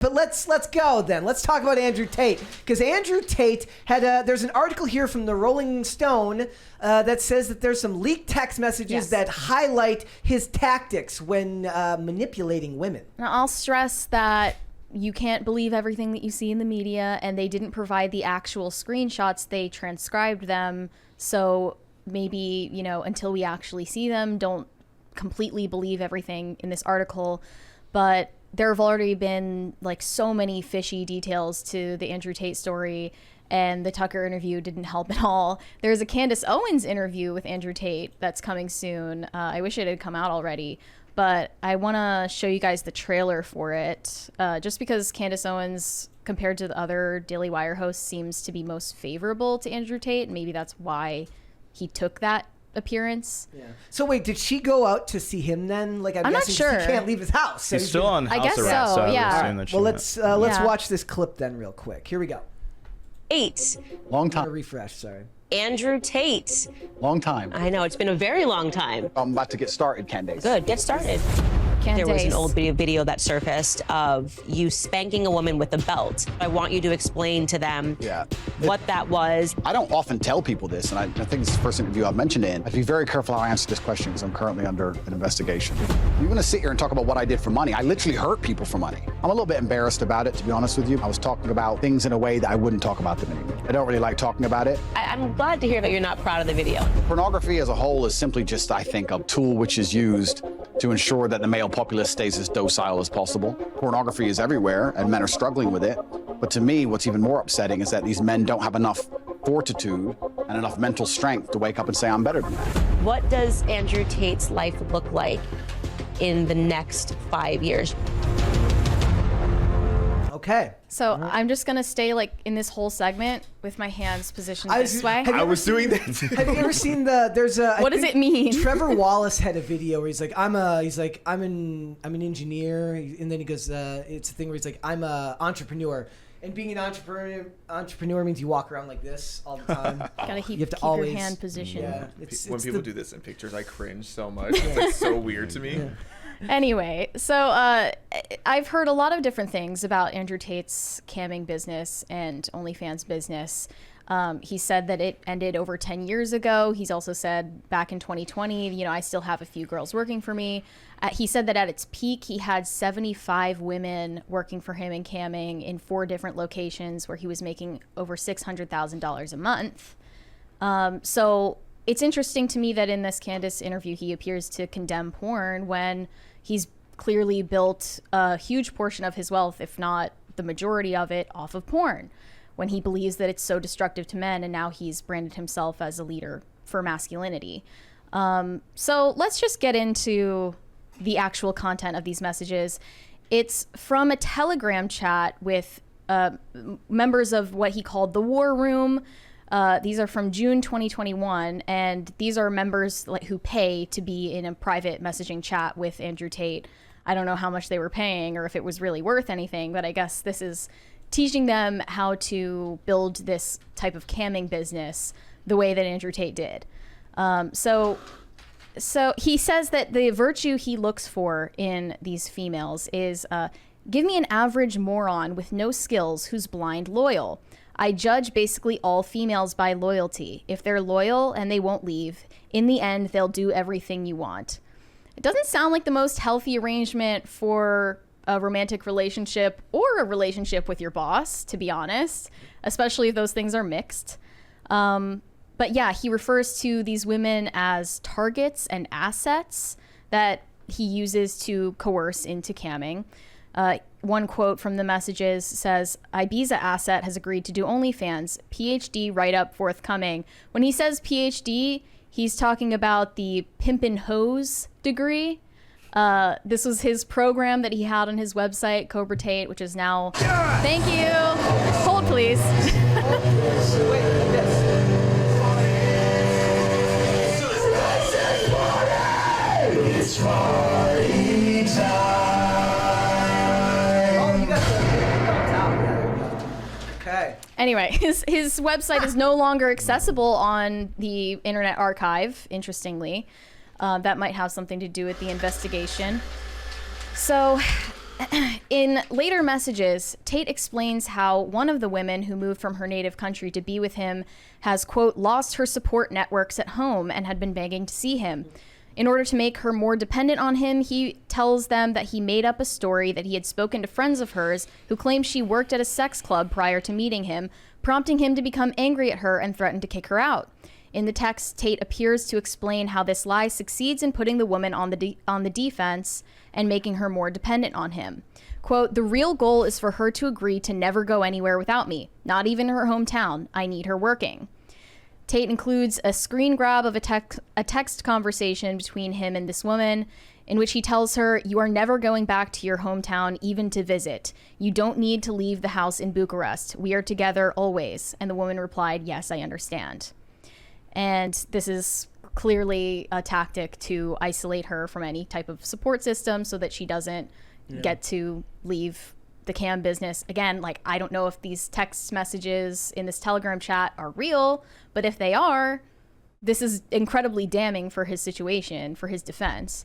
But let's go then. Let's talk about Andrew Tate, because Andrew Tate had there's an article here from the Rolling Stone that says that there's some leaked text messages that highlight his tactics when manipulating women. Now, I'll stress that you can't believe everything that you see in the media, and they didn't provide the actual screenshots. They transcribed them, so maybe, until we actually see them, don't completely believe everything in this article. But there have already been so many fishy details to the Andrew Tate story, and the Tucker interview didn't help at all. There's a Candace Owens interview with Andrew Tate that's coming soon. I wish it had come out already, but I want to show you guys the trailer for it, just because Candace Owens, compared to the other Daily Wire hosts, seems to be most favorable to Andrew Tate. Maybe that's why he took that appearance. Yeah. So wait, did she go out to see him then? I'm not sure. He can't leave his house. He's still on house arrest. I guess so. Yeah. Well, let's watch this clip then real quick. Here we go. Long time. Refresh. Sorry. Andrew Tate. Long time. I know, it's been a very long time. I'm about to get started, Candace. Good, get started. There was an old video that surfaced of you spanking a woman with a belt. I want you to explain to them what that was. I don't often tell people this, and I think it's the first interview I've mentioned it in. I'd be very careful how I answer this question because I'm currently under an investigation. You're gonna sit here and talk about what I did for money. I literally hurt people for money. I'm a little bit embarrassed about it, to be honest with you. I was talking about things in a way that I wouldn't talk about them anymore. I don't really like talking about it. I'm glad to hear that you're not proud of the video. Pornography as a whole is simply just, I think, a tool which is used to ensure that the male populace stays as docile as possible. Pornography is everywhere, and men are struggling with it. But to me, what's even more upsetting is that these men don't have enough fortitude and enough mental strength to wake up and say, I'm better than that. What does Andrew Tate's life look like in the next 5 years? Okay. So I'm just going to stay in this whole segment with my hands positioned this way. I was doing that. Have you ever seen what does it mean? Trevor Wallace had a video where he's like, I'm an engineer. And then he goes, it's a thing where he's like, I'm a entrepreneur. And being an entrepreneur means you walk around like this all the time. Gotta keep your hand positioned. Yeah, when people do this in pictures, I cringe so much. It's so weird to me. Yeah. Anyway, so I've heard a lot of different things about Andrew Tate's camming business and OnlyFans business. He said that it ended over 10 years ago. He's also said back in 2020, I still have a few girls working for me. He said that at its peak, he had 75 women working for him in camming in 4 different locations where he was making over $600,000 a month. So it's interesting to me that in this Candace interview, he appears to condemn porn when he's clearly built a huge portion of his wealth, if not the majority of it, off of porn, when he believes that it's so destructive to men, and now he's branded himself as a leader for masculinity. So let's just get into the actual content of these messages. It's from a Telegram chat with members of what he called the War Room. These are from June 2021, and these are members who pay to be in a private messaging chat with Andrew Tate. I don't know how much they were paying or if it was really worth anything, but I guess this is teaching them how to build this type of camming business the way that Andrew Tate did. So he says that the virtue he looks for in these females is, give me an average moron with no skills who's blind loyal. I judge basically all females by loyalty. If they're loyal and they won't leave, in the end, they'll do everything you want. It doesn't sound like the most healthy arrangement for a romantic relationship or a relationship with your boss, to be honest, especially if those things are mixed. But yeah, he refers to these women as targets and assets that he uses to coerce into camming. One quote from the messages says, Ibiza asset has agreed to do OnlyFans, PhD write-up forthcoming. When he says PhD, he's talking about the Pimpin' Hose degree. This was his program that he had on his website, Cobra Tate, which is now... Thank you! Hold, please. It's party time. Okay. Anyway, his website is no longer accessible on the Internet Archive, interestingly. That might have something to do with the investigation. So In later messages, Tate explains how one of the women who moved from her native country to be with him has, quote, lost her support networks at home and had been begging to see him. In order to make her more dependent on him, he tells them that he made up a story that he had spoken to friends of hers who claimed she worked at a sex club prior to meeting him, prompting him to become angry at her and threaten to kick her out. In the text, Tate appears to explain how this lie succeeds in putting the woman on the defense and making her more dependent on him. Quote, the real goal is for her to agree to never go anywhere without me, not even her hometown. I need her working. Tate includes a screen grab of a text conversation between him and this woman in which he tells her, you are never going back to your hometown even to visit. You don't need to leave the house in Bucharest. We are together always. And the woman replied, yes, I understand. And this is clearly a tactic to isolate her from any type of support system so that she doesn't get to leave the cam business. Again, like, I don't know if these text messages in this Telegram chat are real, but if they are, this is incredibly damning for his situation, for his defense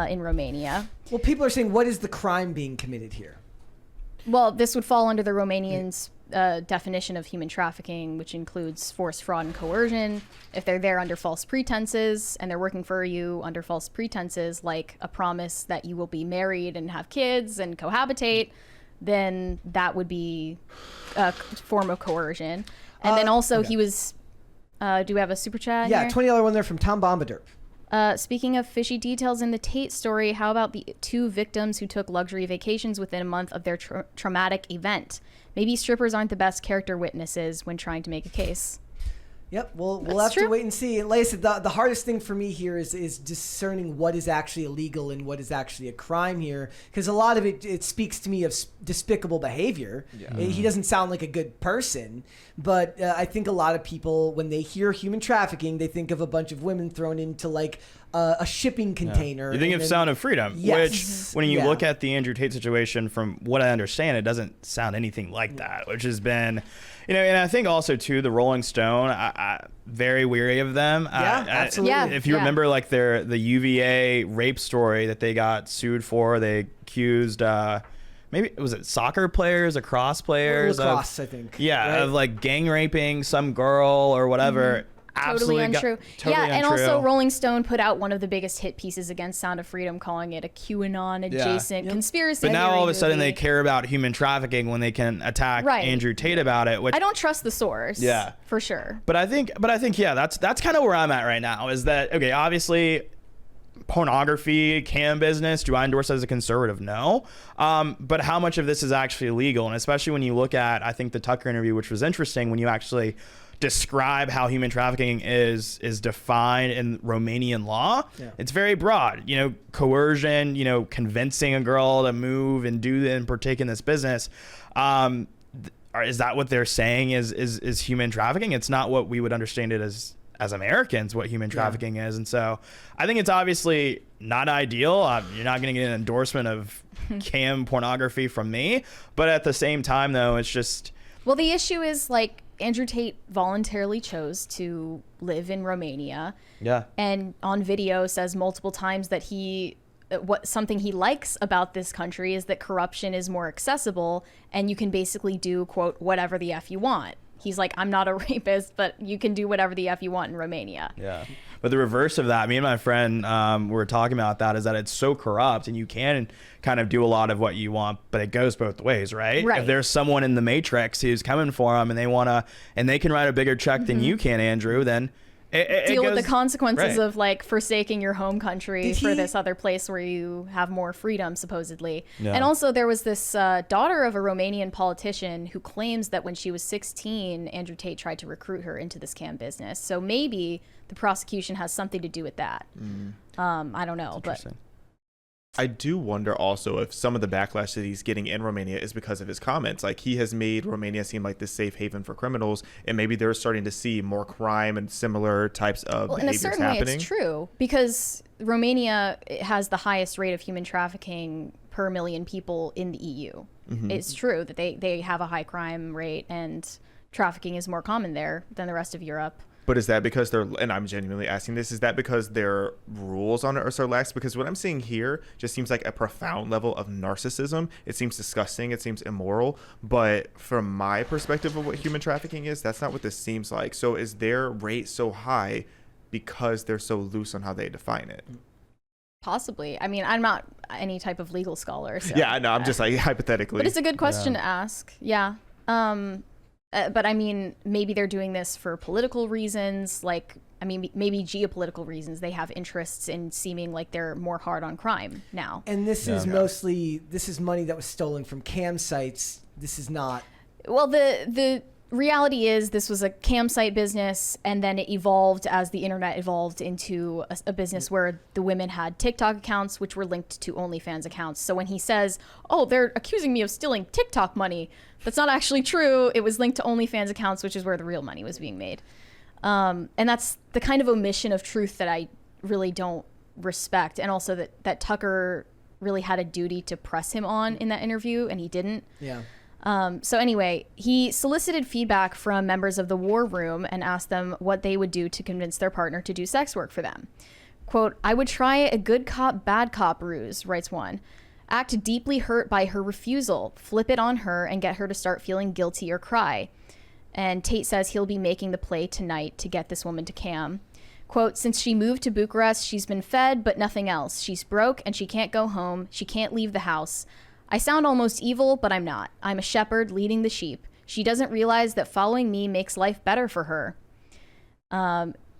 in Romania. Well, people are saying, what is the crime being committed here? Well, this would fall under the Romanians' definition of human trafficking, which includes force, fraud, and coercion. If they're there under false pretenses and they're working for you under false pretenses, like a promise that you will be married and have kids and cohabitate, then that would be a form of coercion. And then also he was, do we have a super chat Yeah, here? $20 one there from Tom Bombader. Speaking of fishy details in the Tate story, how about the 2 victims who took luxury vacations within a month of their traumatic event? Maybe strippers aren't the best character witnesses when trying to make a case. Yep, we'll have to wait and see. And like I said, the hardest thing for me here is discerning what is actually illegal and what is actually a crime here, because a lot of it speaks to me of despicable behavior. Yeah. He doesn't sound like a good person, but I think a lot of people, when they hear human trafficking, they think of a bunch of women thrown into like a shipping container. You think of Sound of Freedom, which when you look at the Andrew Tate situation, from what I understand, it doesn't sound anything like that, which has been... You know, and I think also, too, the Rolling Stone, I very weary of them. Yeah, absolutely. If you remember, like, the UVA rape story that they got sued for, they accused, maybe, was it soccer players, lacrosse players? Lacrosse, I think. Yeah, right? Of, like, gang raping some girl or whatever. Mm-hmm. Totally untrue. And also Rolling Stone put out one of the biggest hit pieces against Sound of Freedom, calling it a QAnon adjacent conspiracy. But now all of a sudden they care about human trafficking when they can attack Andrew Tate about it. Which I don't trust the source. Yeah, for sure. But I think yeah, that's kind of where I'm at right now. Is that okay? Obviously, pornography, cam business. Do I endorse as a conservative? No. But how much of this is actually illegal? And especially when you look at, I think the Tucker interview, which was interesting, when you actually describe how human trafficking is defined in Romanian law. It's very broad. You know, coercion, you know, convincing a girl to move and do and partake in this business. Is that what they're saying is human trafficking? It's not what we would understand it as Americans, what human trafficking is. And so I think it's obviously not ideal. You're not going to get an endorsement of cam pornography from me. But at the same time, though, it's just... Well, the issue is, like, Andrew Tate voluntarily chose to live in Romania. Yeah. And on video says multiple times that something he likes about this country is that corruption is more accessible and you can basically do, quote, whatever the F you want. He's like, I'm not a rapist, but you can do whatever the F you want in Romania. Yeah. But the reverse of that, me and my friend were talking about that, is that it's so corrupt and you can kind of do a lot of what you want, but it goes both ways, right? If there's someone in the Matrix who's coming for them and they can write a bigger check than you can, Andrew, then deal with the consequences of like forsaking your home country for this other place where you have more freedom, supposedly. And also there was this daughter of a Romanian politician who claims that when she was 16, Andrew Tate tried to recruit her into this cam business. So maybe the prosecution has something to do with that. I don't know, but I do wonder also if some of the backlash that he's getting in Romania is because of his comments. Like, he has made Romania seem like this safe haven for criminals, and maybe they're starting to see more crime and similar types of behaviors happening. In a certain way, it's true, because Romania has the highest rate of human trafficking per million people in the EU. It's true that they have a high crime rate, and trafficking is more common there than the rest of Europe. But is that because and I'm genuinely asking this, is that because their rules on it are so lax? Because what I'm seeing here just seems like a profound level of narcissism. It seems disgusting. It seems immoral. But from my perspective of what human trafficking is, that's not what this seems like. So is their rate so high because they're so loose on how they define it? Possibly. I mean, I'm not any type of legal scholar. So, yeah, I know. I'm just like hypothetically. But it's a good question to ask. Yeah. But I mean, maybe they're doing this for political reasons. Like, I mean, maybe geopolitical reasons. They have interests in seeming like they're more hard on crime now. And this is mostly, this is money that was stolen from cam sites. This is not. Well, the reality is this was a cam site business, and then it evolved as the internet evolved into a business where the women had TikTok accounts, which were linked to OnlyFans accounts. So when he says, oh, they're accusing me of stealing TikTok money, that's not actually true. It was linked to OnlyFans accounts, which is where the real money was being made. And that's the kind of omission of truth that I really don't respect. And also that Tucker really had a duty to press him on in that interview, and he didn't. Yeah. So anyway, he solicited feedback from members of the war room and asked them what they would do to convince their partner to do sex work for them. Quote, I would try a good cop, bad cop ruse, writes one. Act deeply hurt by her refusal, flip it on her, and get her to start feeling guilty or cry. And Tate says he'll be making the play tonight to get this woman to cam. Quote, since she moved to Bucharest, she's been fed, but nothing else. She's broke and she can't go home. She can't leave the house. I sound almost evil, but I'm not. I'm a shepherd leading the sheep. She doesn't realize that following me makes life better for her.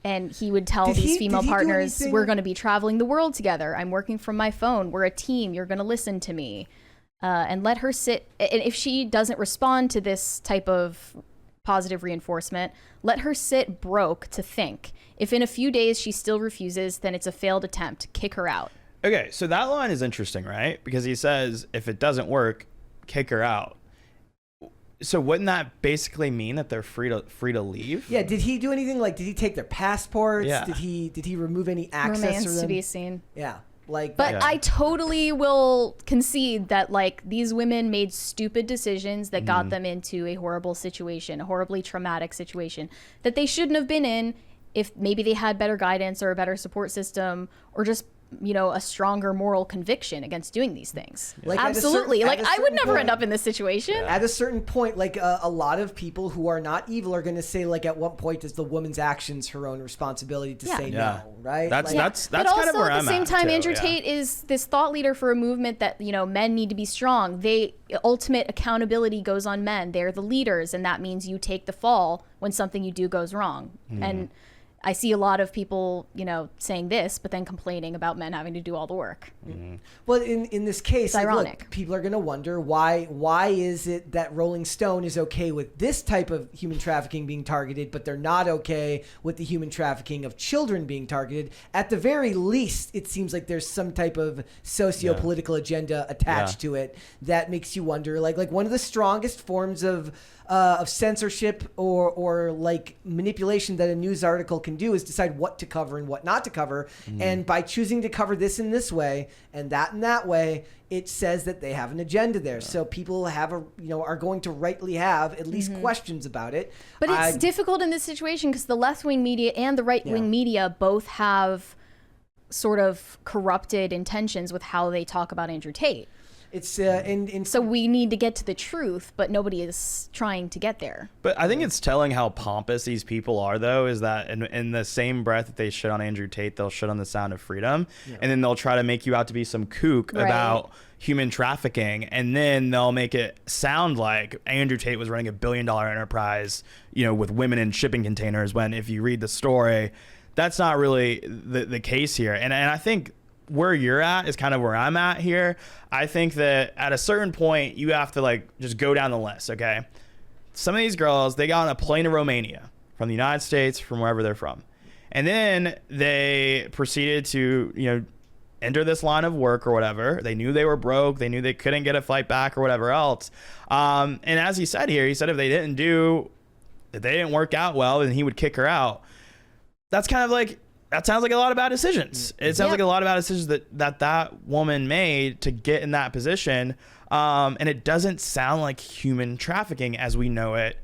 And he would tell these female partners, we're going to be traveling the world together. I'm working from my phone. We're a team. You're going to listen to me. And let her sit. And if she doesn't respond to this type of positive reinforcement, let her sit broke to think. If in a few days she still refuses, then it's a failed attempt. Kick her out. Okay, so that line is interesting, right? Because he says, if it doesn't work, kick her out. So wouldn't that basically mean that they're free to leave? Yeah. Did he do anything? Like, did he take their passports? Yeah. Did he remove any access? Remains to be seen. Yeah. Like, but I totally will concede that like these women made stupid decisions that got them into a horrible situation, a horribly traumatic situation that they shouldn't have been in if maybe they had better guidance or a better support system or just, you know, a stronger moral conviction against doing these things. Like absolutely. Like I would never end up in this situation. At a certain point, like a lot of people who are not evil are going to say, like, at what point is the woman's actions her own responsibility to say no, right? That's but kind of where I'm at. At the same time, too, Andrew Tate is this thought leader for a movement that, you know, men need to be strong. Ultimate accountability goes on men. They're the leaders, and that means you take the fall when something you do goes wrong. And I see a lot of people, you know, saying this, but then complaining about men having to do all the work. Well, in this case, it's ironic. Look, people are going to wonder why is it that Rolling Stone is okay with this type of human trafficking being targeted, but they're not okay with the human trafficking of children being targeted. At the very least, it seems like there's some type of socio-political agenda attached to it that makes you wonder. Like one of the strongest forms of censorship or like manipulation that a news article can do is decide what to cover and what not to cover. And by choosing to cover this in this way and that in that way, it says that they have an agenda there. So people are going to rightly have at least questions about it. But it's difficult in this situation because the left-wing media and the right-wing media both have sort of corrupted intentions with how they talk about Andrew Tate. It's so we need to get to the truth, but nobody is trying to get there. But I think it's telling how pompous these people are, though, is that in the same breath that they shit on Andrew Tate, they'll shit on the Sound of Freedom, and then they'll try to make you out to be some kook about human trafficking, and then they'll make it sound like Andrew Tate was running $1 billion enterprise, you know, with women in shipping containers, when if you read the story, that's not really the case here. And I think where you're at is kind of where I'm at here. I think that at a certain point, you have to like just go down the list, okay? Some of these girls, they got on a plane to Romania from the United States, from wherever they're from. And then they proceeded to, you know, enter this line of work or whatever. They knew they were broke. They knew they couldn't get a flight back or whatever else. And as he said here, he said if they didn't work out well, then he would kick her out. That's kind of like, that sounds like a lot of bad decisions. It sounds like a lot of bad decisions that woman made to get in that position. And it doesn't sound like human trafficking as we know it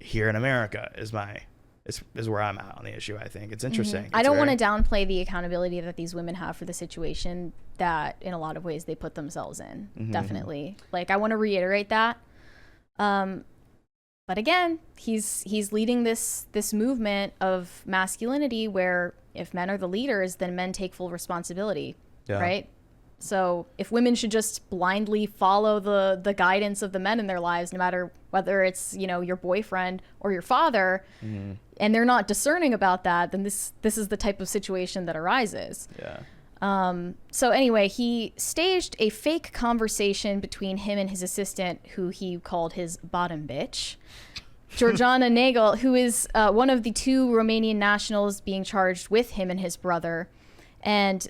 here in America, is my is where I'm at on the issue. I think it's interesting. I don't want to downplay the accountability that these women have for the situation that in a lot of ways they put themselves in. Definitely. Like, I want to reiterate that. But again, he's leading this movement of masculinity where if men are the leaders, then men take full responsibility, right? So if women should just blindly follow the guidance of the men in their lives, no matter whether it's, you know, your boyfriend or your father, and they're not discerning about that, then this is the type of situation that arises. So anyway, he staged a fake conversation between him and his assistant, who he called his bottom bitch, Georgiana Nagel, who is one of the 2 Romanian nationals being charged with him and his brother. And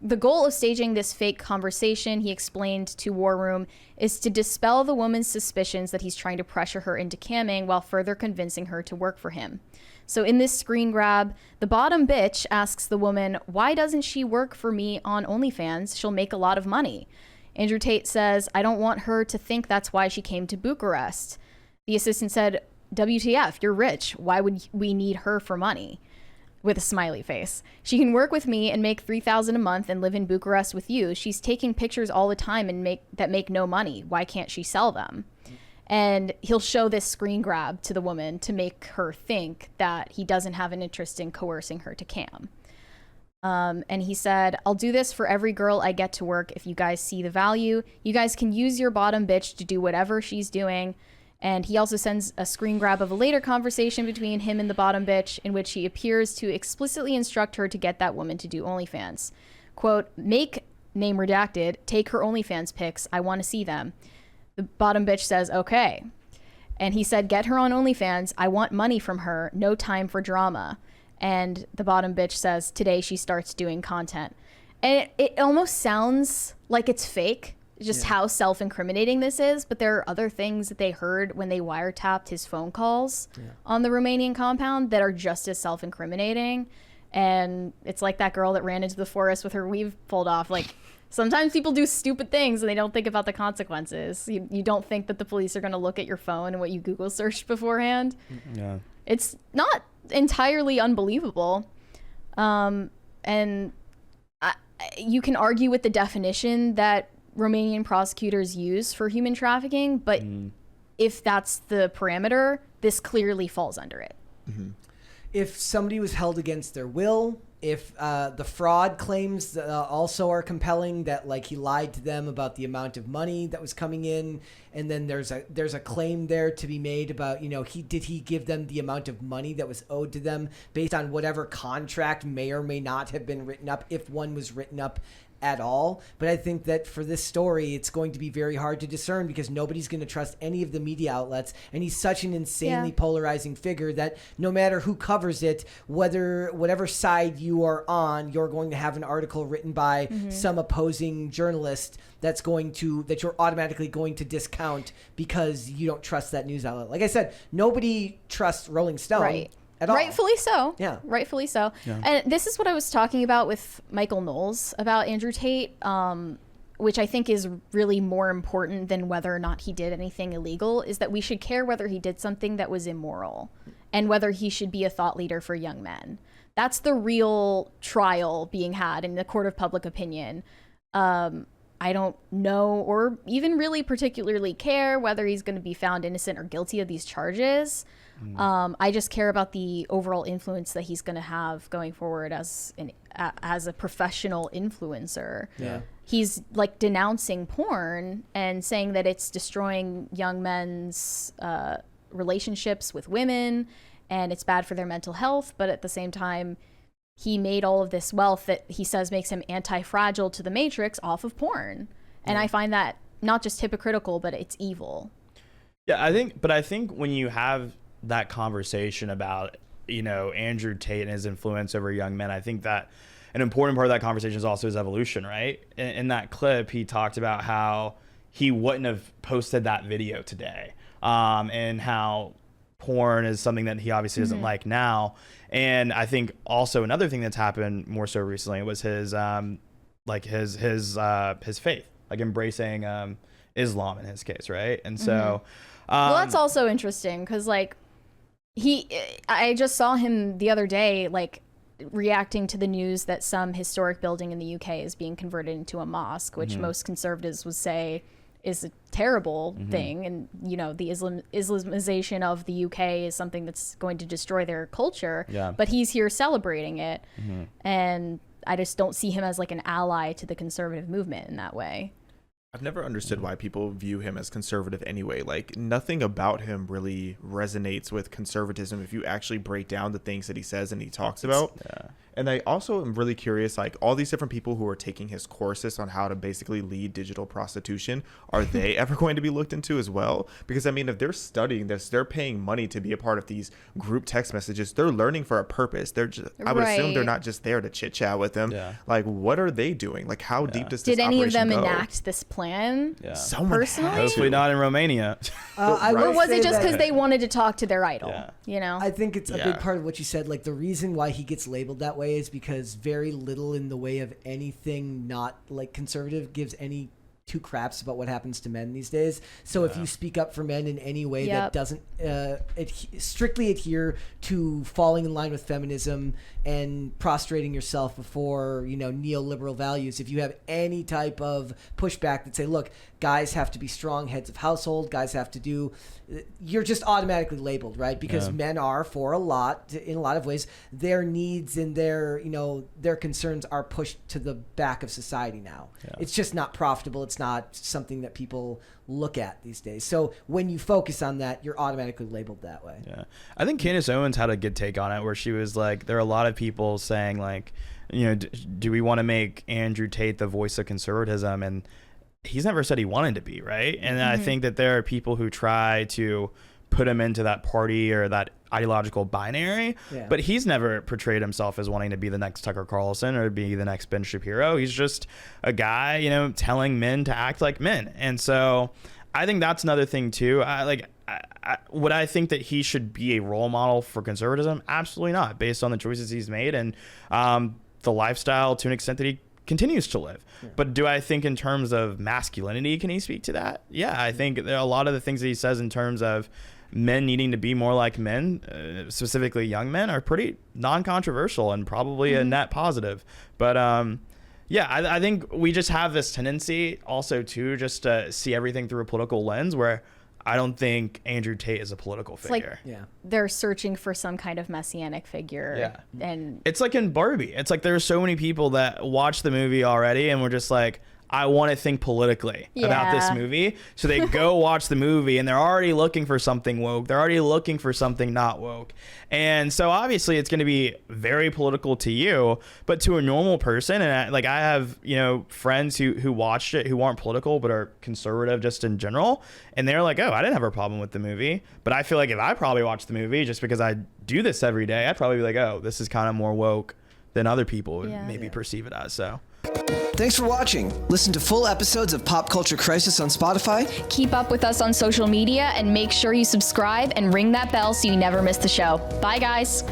the goal of staging this fake conversation, he explained to War Room, is to dispel the woman's suspicions that he's trying to pressure her into camming while further convincing her to work for him. So in this screen grab, the bottom bitch asks the woman, why doesn't she work for me on OnlyFans? She'll make a lot of money. Andrew Tate says, I don't want her to think that's why she came to Bucharest. The assistant said, WTF, you're rich. Why would we need her for money? With a smiley face. She can work with me and make $3,000 a month and live in Bucharest with you. She's taking pictures all the time and make no money. Why can't she sell them? And he'll show this screen grab to the woman to make her think that he doesn't have an interest in coercing her to cam. And he said, I'll do this for every girl I get to work. If you guys see the value, you guys can use your bottom bitch to do whatever she's doing. And he also sends a screen grab of a later conversation between him and the bottom bitch in which he appears to explicitly instruct her to get that woman to do OnlyFans. Quote, make, name redacted, take her OnlyFans pics. I want to see them. The bottom bitch says, okay. And he said, get her on OnlyFans. I want money from her. No time for drama. And the bottom bitch says, today she starts doing content. And it almost sounds like it's fake. Just how self-incriminating this is, but there are other things that they heard when they wiretapped his phone calls on the Romanian compound that are just as self-incriminating. And it's like that girl that ran into the forest with her weave pulled off. Like, sometimes people do stupid things and they don't think about the consequences. You don't think that the police are going to look at your phone and what you Google searched beforehand. It's not entirely unbelievable. And you can argue with the definition that Romanian prosecutors use for human trafficking, but if that's the parameter, this clearly falls under it. If somebody was held against their will, if the fraud claims also are compelling, that like he lied to them about the amount of money that was coming in, and then there's a claim there to be made about, you know, did he give them the amount of money that was owed to them based on whatever contract may or may not have been written up, if one was written up at all. But I think that for this story, it's going to be very hard to discern because nobody's going to trust any of the media outlets, and he's such an insanely polarizing figure that no matter who covers it, whatever side you are on, you're going to have an article written by some opposing journalist that you're automatically going to discount because you don't trust that news outlet. Like I said, nobody trusts Rolling Stone. Right. Rightfully so. Yeah. Rightfully so. Yeah. And this is what I was talking about with Michael Knowles about Andrew Tate, which I think is really more important than whether or not he did anything illegal, is that we should care whether he did something that was immoral and whether he should be a thought leader for young men. That's the real trial being had in the court of public opinion. I don't know or even really particularly care whether he's going to be found innocent or guilty of these charges. I just care about the overall influence that he's going to have going forward as a professional influencer. Yeah. He's like denouncing porn and saying that it's destroying young men's relationships with women and it's bad for their mental health. But at the same time, he made all of this wealth that he says makes him anti-fragile to the Matrix off of porn. And I find that not just hypocritical, but it's evil. Yeah, I think when you have that conversation about, you know, Andrew Tate and his influence over young men, I think that an important part of that conversation is also his evolution, right? In that clip, he talked about how he wouldn't have posted that video today, and how porn is something that he obviously doesn't like now. And I think also another thing that's happened more so recently was his faith, like embracing Islam in his case, right? And so well, that's also interesting because like I just saw him the other day, like, reacting to the news that some historic building in the UK is being converted into a mosque, which most conservatives would say is a terrible thing. And, you know, the Islamization of the UK is something that's going to destroy their culture. Yeah. But he's here celebrating it. And I just don't see him as like an ally to the conservative movement in that way. I've never understood why people view him as conservative anyway. Like, nothing about him really resonates with conservatism if you actually break down the things that he says and he talks about. And I also am really curious, like, all these different people who are taking his courses on how to basically lead digital prostitution, are they ever going to be looked into as well? Because, I mean, if they're studying this, they're paying money to be a part of these group text messages. They're learning for a purpose. They're just, I would assume they're not just there to chit chat with them. Like, what are they doing? Like, how deep does this operation go? Did any of them enact this plan? Someone personally? Hopefully not in Romania. Or was it just because they wanted to talk to their idol? You know? I think it's a big part of what you said. Like, the reason why he gets labeled that way is because very little in the way of anything not like conservative gives any two craps about what happens to men these days. So if you speak up for men in any way that doesn't strictly adhere to falling in line with feminism and prostrating yourself before, you know, neoliberal values, if you have any type of pushback that say, look, guys have to be strong heads of household, guys have to do, you're just automatically labeled, right? Because men are, for a lot, in a lot of ways, their needs and their, you know, their concerns are pushed to the back of society now. It's just not profitable. It's not something that people look at these days. So when you focus on that, you're automatically labeled that way. I think Candace Owens had a good take on it, where she was like, there are a lot of people saying, like, you know, do we want to make Andrew Tate the voice of conservatism? And he's never said he wanted to be, right? And I think that there are people who try to put him into that party or that ideological binary, but he's never portrayed himself as wanting to be the next Tucker Carlson or be the next Ben Shapiro. He's just a guy, you know, telling men to act like men. And so I think that's another thing too. Would I think that he should be a role model for conservatism? Absolutely not, based on the choices he's made and the lifestyle to an extent that he continues to live. But do I think in terms of masculinity, can he speak to that? Yeah, I think there are a lot of the things that he says in terms of men needing to be more like men, specifically young men, are pretty non-controversial and probably a net positive. But I think we just have this tendency also to just see everything through a political lens, where I don't think Andrew Tate is a political figure. Like they're searching for some kind of messianic figure. And it's like in Barbie. It's like there's so many people that watch the movie already and we're just like, I want to think politically about this movie. So they go watch the movie and they're already looking for something woke. They're already looking for something not woke. And so obviously it's going to be very political to you, but to a normal person, and I have, you know, friends who watched it who aren't political but are conservative just in general, and they're like, oh, I didn't have a problem with the movie. But I feel like if I probably watched the movie just because I do this every day, I'd probably be like, oh, this is kind of more woke than other people would maybe perceive it as. So thanks for watching. Listen to full episodes of Pop Culture Crisis on Spotify. Keep up with us on social media and make sure you subscribe and ring that bell so you never miss the show. Bye, guys.